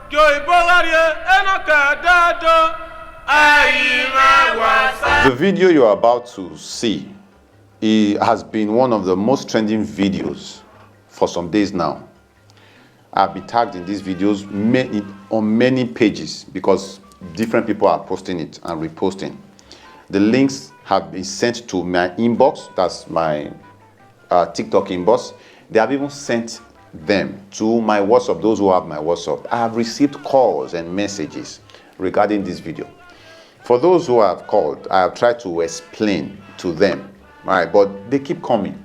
The video you are about to see, it has been one of the most trending videos for some days now. I've been tagged in these videos on many pages because different people are posting it and reposting. The links have been sent to my inbox, that's my TikTok inbox. They have even sent them to my WhatsApp, those who have my WhatsApp. I have received calls and messages regarding this video. For those who have called, I have tried to explain to them, right? But they keep coming.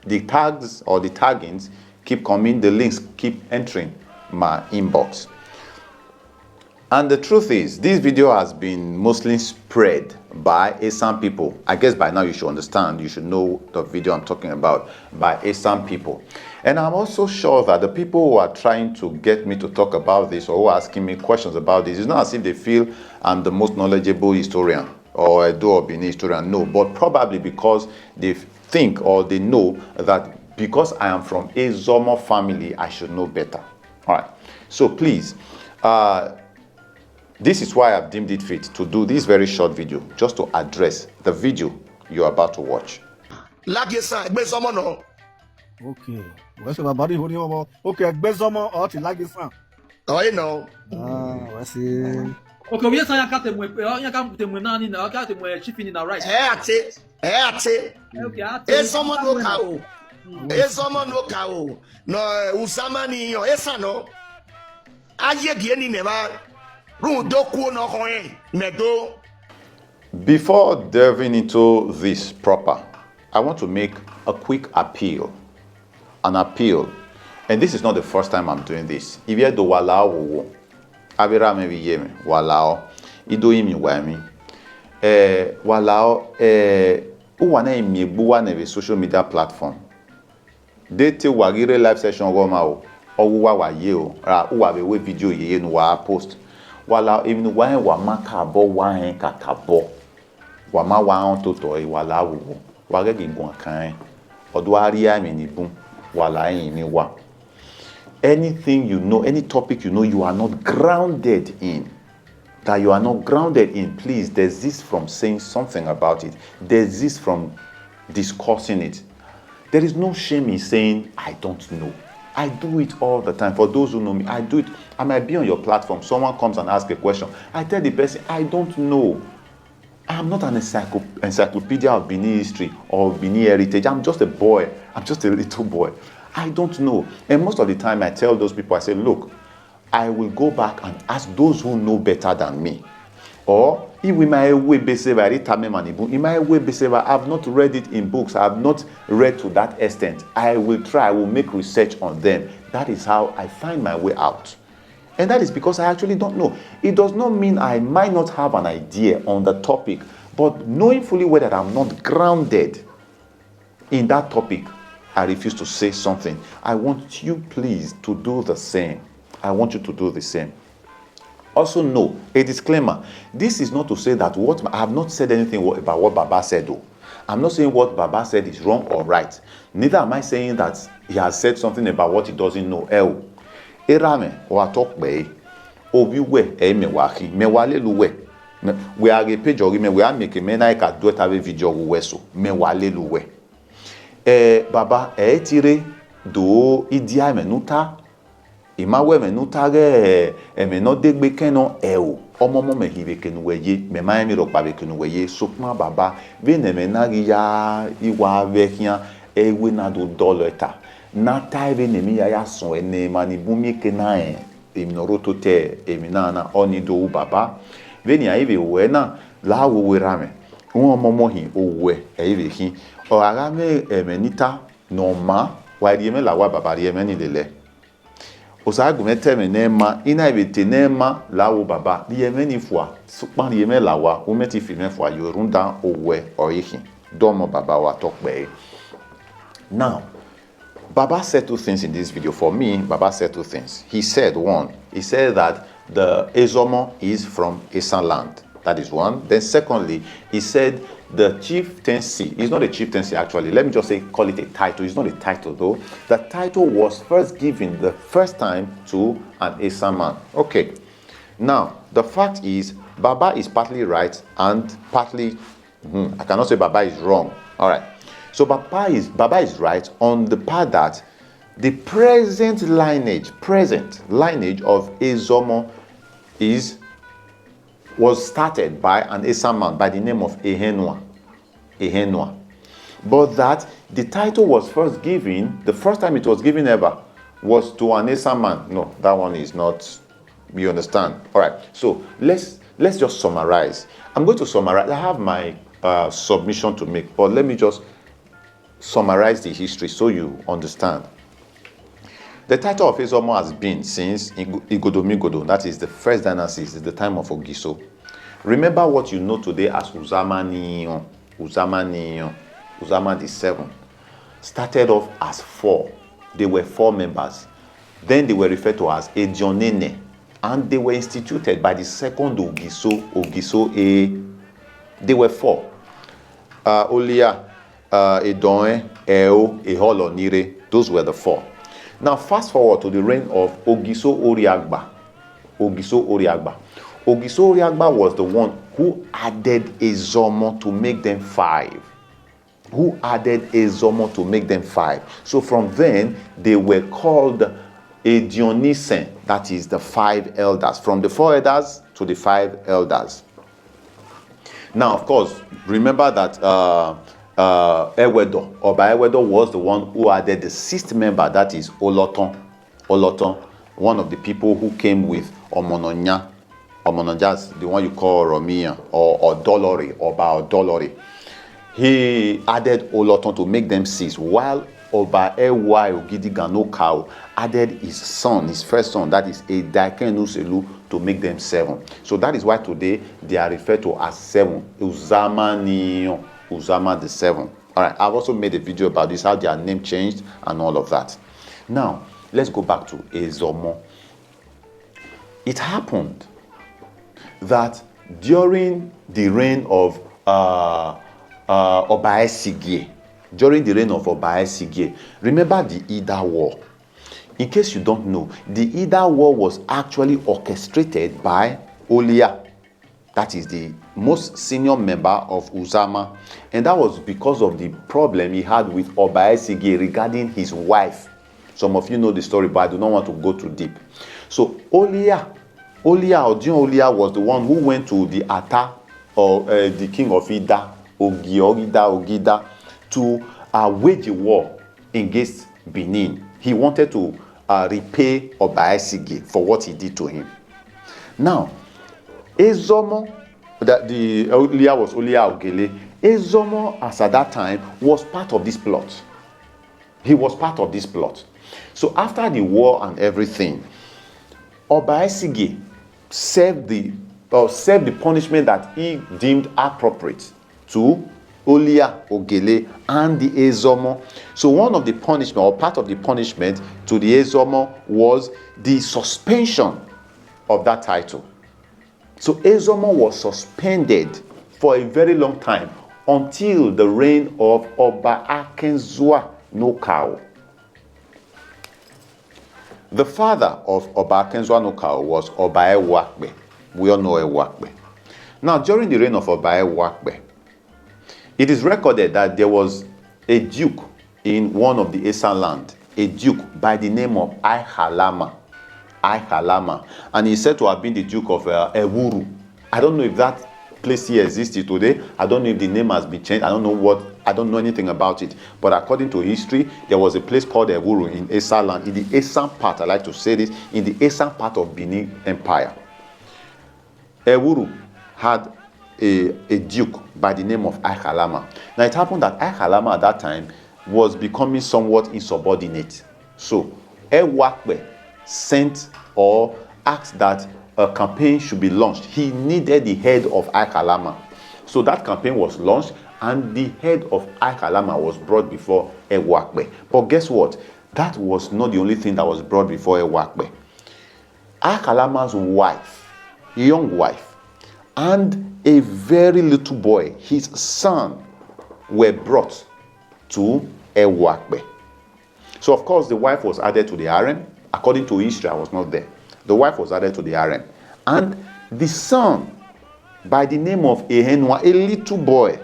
The tags or the taggings keep coming, the links keep entering my inbox. And the truth is, this video has been mostly spread by Esan people. I guess by now you should understand, you should know the video I'm talking about, by Esan people. And I'm also sure that the people who are trying to get me to talk about this or who are asking me questions about this, it's not as if they feel I'm the most knowledgeable historian or a Edo or Benin historian, no, but probably because they think or they know that because I am from Ezọmọ family, I should know better. All right, so please, this is why I've deemed it fit to do this very short video, just to address the video you're about to watch. Okay. What's your body? Okay, Ezomo or to like this one. Oh, you know. What's it? Okay, we are saying I can't tell nani na can't tell chiefing in a right. Okay, Ezomo no kao. Ezomo no kao. No, Usama ni yo Esan no. Aye die ni never. Before delving into this proper, I want to make a quick appeal. An appeal. And this is not the first time I'm doing this. If you do walao, abira me yemi walao. Ido imi wami. Walao uwana imi buwa neve social media platform. Dete wagire live session goma o. Owa wa ye o. Ra uwa we video ye no wa post. Wala even why wa makabo wa kakabo wa ma wa on toto wala wo wa ge gun kan odo ari ami ni bun wala yin mi wa. Anything you know, any topic you know you are not grounded in, that you are not grounded in, please desist from saying something about it. Desist from discussing it. There is no shame in saying I don't know. I do it all the time. For those who know me, I do it. I might be on your platform. Someone comes and asks a question. I tell the person, I don't know. I am not an encyclopedia of Benin history or Benin heritage. I'm just a boy. I'm just a little boy. I don't know. And most of the time, I tell those people, I say, look, I will go back and ask those who know better than me. Or if we might way I have not read it in books. I have not read to that extent. I will try. I will make research on them. That is how I find my way out. And that is because I actually don't know. It does not mean I might not have an idea on the topic, but knowing fully well that I'm not grounded in that topic, I refuse to say something. I want you, please, to do the same. I want you to do the same. Also, no, a disclaimer. This is not to say that I have not said anything about what Baba said, though. I'm not saying what Baba said is wrong or right. Neither am I saying that he has said something about what he doesn't know. Erame wa talk be obi we me waki me wale luwe we are a page or we are making me na ka do ta video we so me wale luwe baba tire do idia menuta imawe menuta ge me no degbe keno o omomo me hibe kenu weye me ma mi ro pa be kenu weye so pon baba be ne me na ya iwa ve kian ewe na do doleta na taive ne mi ya son ene mani bumi kena eminoroto te eminana oni do baba veni aive we na la wo werame won momo hin owe aive hin o ara me emenita no ma wa ri me la wa baba ri me ni lele o sa gume te me nema ina ibe te nema la wo baba ri me ni fua so pa ri me la wa o me ti fi me fua yorunda owe o yin domo baba wa tokpe. Now Baba said two things in this video. For me, Baba said two things. He said, one, he said that the Ezomo is from Esan land. That is one. Then secondly, he said the chieftaincy. It's not a chieftaincy actually. Let me just say, call it a title. It's not a title though. The title was first given the first time to an Esan man. Okay. Now, the fact is, Baba is partly right and partly, I cannot say Baba is wrong. All right. So Baba is right on the part that the present lineage of Ezomo was started by an Esan man by the name of Ehẹnnua. But that the title was first given, the first time it was given ever, was to an Esan man. No, that one is not, you understand? All right, so let's just summarize. I'm going to summarize. I have my submission to make, but let me just summarize the history so you understand. The title of Ezomo has been since Igodomigodo, that is the first dynasty, is the time of Ogiso. Remember what you know today as Uzama the Seven. Started off as 4. They were 4 members. Then they were referred to as Edionene. And they were instituted by the second Ogiso. They were 4. Olia, Edonwe, Eo, Eholonire. Those were the 4. Now, fast forward to the reign of Ogiso Oriagba. Ogiso Oriagba was the one who added Ezomo to make them 5. So from then, they were called Edionisen, that is the 5 elders. From the 4 elders to the 5 elders. Now, of course, remember that Ewedo was the one who added the 6th member, that is Oloton, one of the people who came with Omononya. Omononya is the one you call Romia or Dolori, Oba Dolori. He added Oloton to make them 6, while Oba Ewa Ogidiganokao added his son, his first son, that is Edakenuselu, to make them 7. So that is why today they are referred to as 7. Uzama the 7. All right, I've also made a video about this, how their name changed and all of that. Now, let's go back to Ezomo. It happened that during the reign of Obaesigie, remember the Ida War. In case you don't know, the Ida War was actually orchestrated by Olia. That is the most senior member of Uzama. And that was because of the problem he had with Obaesigie regarding his wife. Some of you know the story, but I do not want to go too deep. So Olia was the one who went to the Ata, or the king of Ida, Ogida, to wage a war against Benin. He wanted to repay Obaesigie for what he did to him. Now, Ezomo, that the Olia was Olia Ogele. Ezomo, as at that time, was part of this plot. He was part of this plot. So after the war and everything, Obaesigie served the punishment that he deemed appropriate to Olia Ogele and the Ezomo. So one of the punishment, or part of the punishment to the Ezomo, was the suspension of that title. So Ezomo was suspended for a very long time until the reign of Oba Akenzua Nokao. The father of Oba Akenzua Nokao was Oba Ewakbe. We all know Ewakbe. Now, during the reign of Oba Ewakbe, it is recorded that there was a duke in one of the Esan land, a duke by the name of Aihalama, and he's said to have been the Duke of Ewuru. I don't know if that place here exists today. I don't know if the name has been changed. I don't know anything about it. But according to history, there was a place called Ewuru in Esan land, in the Esan part, I like to say this, in the Esan part of Benin Empire. Ewuru had a duke by the name of Aihalama. Now it happened that Aihalama at that time was becoming somewhat insubordinate. So Ewakbe sent or asked that a campaign should be launched. He needed the head of Aihalama. So that campaign was launched and the head of Aihalama was brought before Ewakbe. But guess what? That was not the only thing that was brought before Ewakbe. Aihalama's wife, young wife, and a very little boy, his son, were brought to Ewakbe. So of course the wife was added to the harem. According to history, I was not there. The wife was added to the harem. And the son, by the name of Ehẹnnua, a little boy,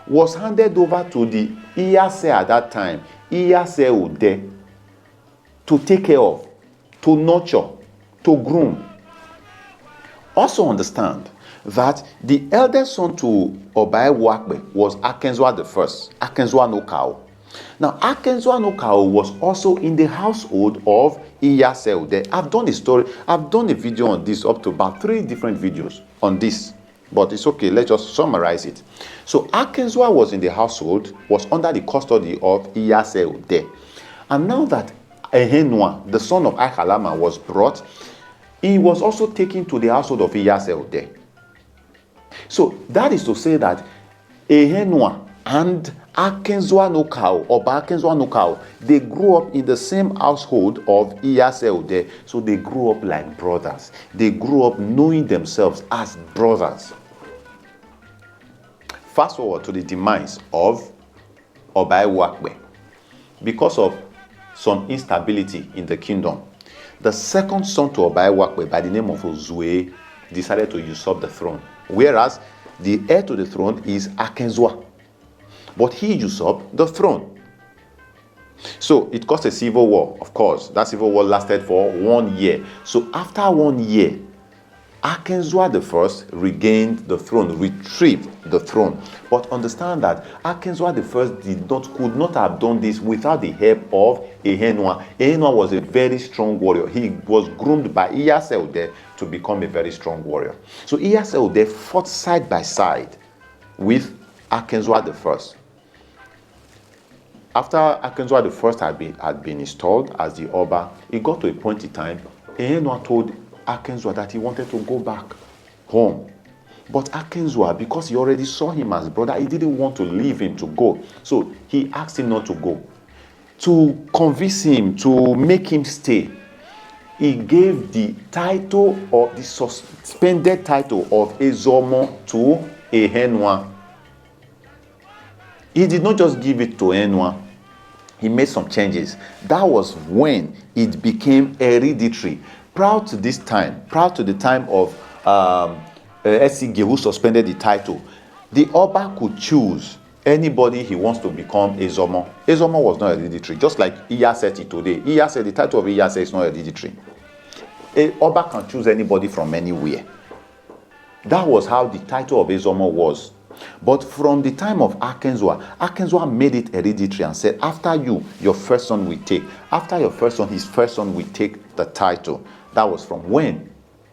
was handed over to the Iyase at that time, Iyase Ode, to take care of, to nurture, to groom. Also understand that the eldest son to Oba Ewakbe was Ehẹnnua the first, Ehẹnnua no Kao. Now, Ehẹnnua no Kao was also in the household of Iyase Ode. I've done a video on this, up to about 3 different videos on this. But it's okay, let's just summarize it. So Ehẹnnua was in the household, was under the custody of Iyase Ode. And now that Ehẹnnua, the son of Ahalama, was brought, he was also taken to the household of Iyase Ode. So that is to say that Ehẹnnua and Ehẹnnua no Kao, or Ehẹnnua no Kao, they grew up in the same household of Iyase Ode. So they grew up like brothers. They grew up knowing themselves as brothers. Fast forward to the demise of Oba Ewakbe. Because of some instability in the kingdom, the second son to Oba Ewakbe, by the name of Ozue, decided to usurp the throne. Whereas the heir to the throne is Ehẹnnua. But he usurped the throne. So it caused a civil war, of course. That civil war lasted for 1 year. So after 1 year, Ehẹnnua the first regained the throne, retrieved the throne. But understand that Ehẹnnua the first could not have done this without the help of Ehẹnnua. Ehẹnnua was a very strong warrior. He was groomed by Iyase Ode to become a very strong warrior. So Iyase Ode fought side by side with Ehẹnnua the first. After Ehẹnnua the first had been installed as the Oba, it got to a point in time, Ehẹnnua told Ehẹnnua that he wanted to go back home. But Ehẹnnua, because he already saw him as brother, he didn't want to leave him to go. So he asked him not to go. To convince him, to make him stay, he gave the title of the suspended title of Ezomo to Ehẹnnua. He did not just give it to Ehẹnnua. He made some changes. That was when it became hereditary. Prior to the time of Esige, who suspended the title, the Oba could choose anybody he wants to become Ezọmọ. Ezọmọ was not hereditary, just like Iyase today. Iyase, the title of Iyase is not hereditary. A Oba can choose anybody from anywhere. That was how the title of Ezọmọ was. But from the time of Ehẹnnua made it hereditary and said, after you, your first son will take. After your first son, his first son will take the title. That was from when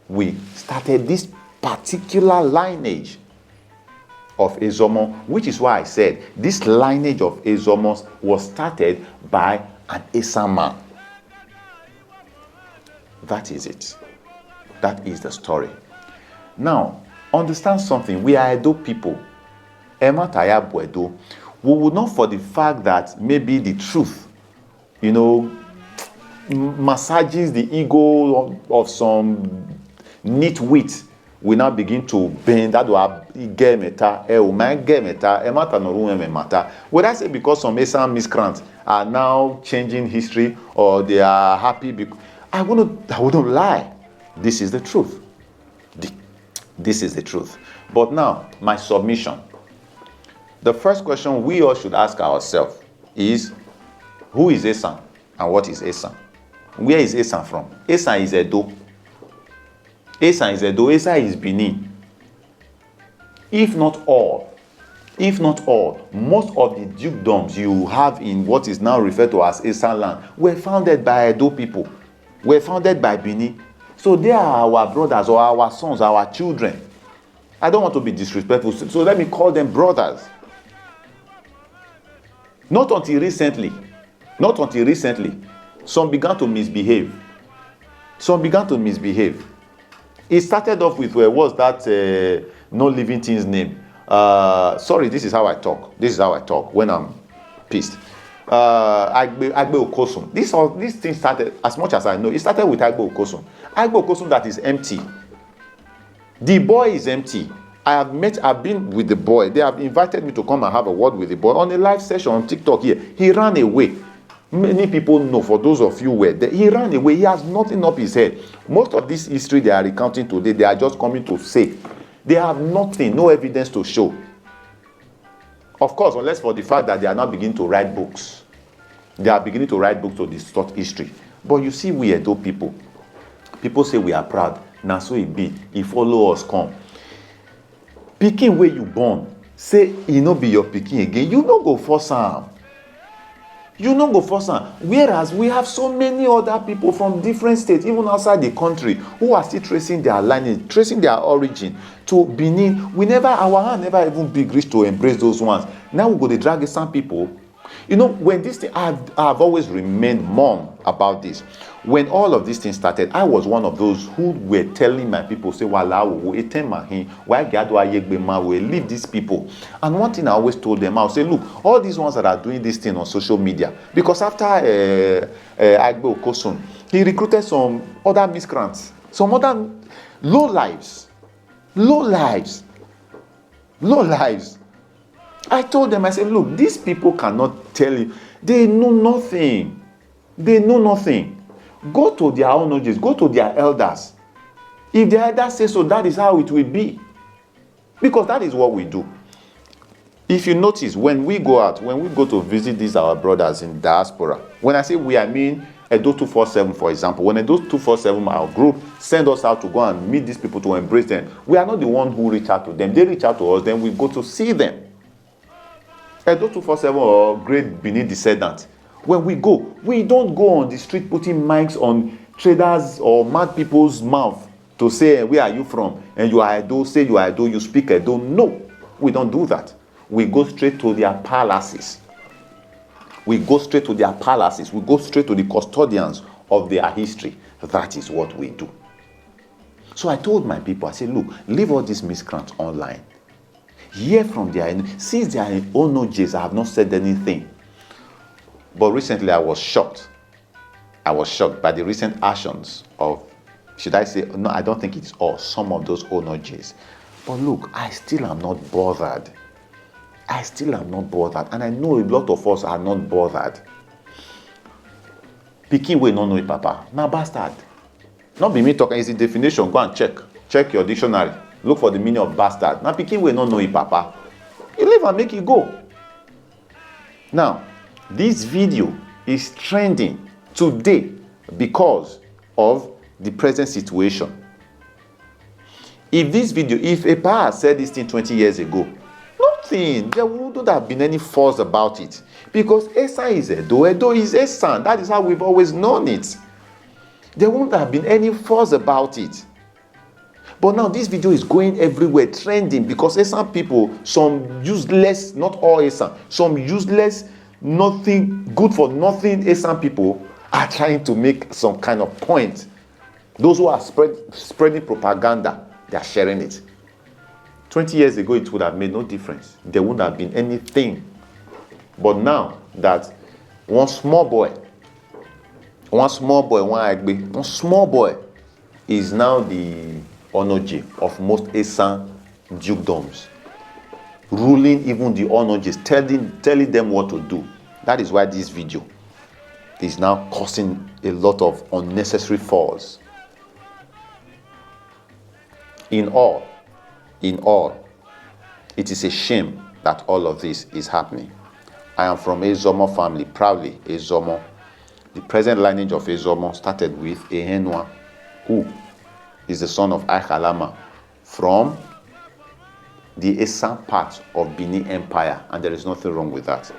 we started this particular lineage of Ezomo, which is why I said this lineage of Ezomo was started by an Esan man. That is it. That is the story. Now, understand something. We are Edo people. Emataya Bwedo. We would not, for the fact that maybe the truth, massages the ego of some nitwit, we now begin to bend that would I say because some Esan miscreants are now changing history, or they are happy because I wouldn't lie. This is the truth. This is the truth. But now, my submission. The first question we all should ask ourselves is, who is Esan and what is Esan? Where is Esan from? Esan is Edo. Esan is Edo. Esan is Benin. If not all, most of the dukedoms you have in what is now referred to as Esan land were founded by Edo people, were founded by Benin. So they are our brothers or our sons, our children. I don't want to be disrespectful, so let me call them brothers. Not until recently, some began to misbehave. It started off with, where was that no living thing's name? Sorry, this is how I talk when I'm pissed. Agbe Okosun. This thing started, as much as I know, it started with Agbe Okosun. Agbe Okosun that is empty. The boy is empty. I've been with the boy. They have invited me to come and have a word with the boy on a live session on TikTok here. He ran away. Many people know, for those of you who were there, he ran away. He has nothing up his head. Most of this history they are recounting today, they are just coming to say. They have nothing, no evidence to show. Of course, unless for the fact that they are now beginning to write books. They are beginning to write books to distort history. But you see, we Edo people. People say we are proud. Now so it be. He follow us come. Pikin where you born, say he no be your pikin again. You no go force am. You no go force am. Whereas we have so many other people from different states, even outside the country, who are still tracing their lineage, tracing their origin to Benin. Our hand never even big reach to embrace those ones. Now we go to drag some people. You know, when this thing, I've always remained mum about this. When all of these things started, I was one of those who were telling my people, say, why leave these people. And one thing I always told them, I'll say, look, all these ones that are doing this thing on social media, because after Agbe Okosun, he recruited some other miscreants, some other low lives. I told them, I said, look, these people cannot tell you. They know nothing. Go to their own ages. Go to their elders. If the elders say so, that is how it will be. Because that is what we do. If you notice, when we go out, when we go to visit these our brothers in diaspora, when I say we, I mean Edo 247, for example. When Edo 247, our group, send us out to go and meet these people, to embrace them. We are not the one who reach out to them. They reach out to us, then we go to see them. Edo 247 or great Benin descendants. When we go, we don't go on the street putting mics on traders or mad people's mouth to say, where are you from? And you are Edo, say you are Edo, you speak Edo. No, we don't do that. We go straight to their palaces. We go straight to their palaces. We go straight to the custodians of their history. That is what we do. So I told my people, I said, look, leave all these miscreants online. Hear from their own. Since their own OJs, I have not said anything. But recently I was shocked. I was shocked by the recent actions of, should I say, no, I don't think it's all, some of those OJs. But look, I still am not bothered. And I know a lot of us are not bothered. Pikin wey no know papa, na bastard. Not be me talking, it's the definition. Go and check your dictionary. Look for the meaning of bastard. Now pikin wey no know papa, you leave and make it go. Now, this video is trending today because of the present situation. If a pa said this thing 20 years ago, nothing, there wouldn't have been any fuss about it. Because Esan is Edo, Edo is Esan. That is how we've always known it. There wouldn't have been any fuss about it. But now this video is going everywhere, trending, because Esan people, some useless, not all Esan, some useless, nothing, good for nothing Esan people are trying to make some kind of point. Those who are spreading propaganda, they are sharing it. 20 years ago, it would have made no difference. There wouldn't have been anything. But now that one small boy is now the Onoji of most Esan dukedoms, ruling even the Onojis, telling them what to do. That is why this video is now causing a lot of unnecessary falls. In all, it is a shame that all of this is happening. I am from Ezomo family, proudly Ezomo. The present lineage of Ezomo started with Ehẹnnua, who is the son of Aikalama from the Esan part of Benin Empire, and there is nothing wrong with that.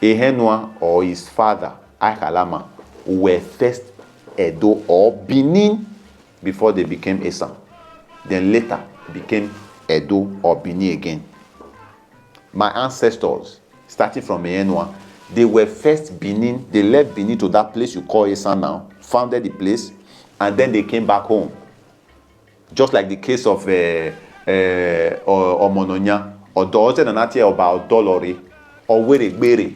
Ehẹnnua or his father, Aikalama, were first Edo or Benin before they became Esan. Then later became Edo or Benin again. My ancestors, starting from Ehẹnnua, they were first Benin. They left Benin to that place you call Esan now, founded the place, and then they came back home. Just like the case of Omononya, or Doze Nanatia about Dolore, or Weregbere.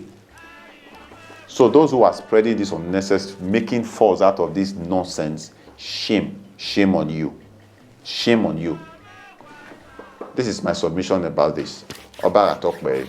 So those who are spreading this unnecessary, making falls out of this nonsense, shame on you. Shame on you. This is my submission about this. Oba Atokbe.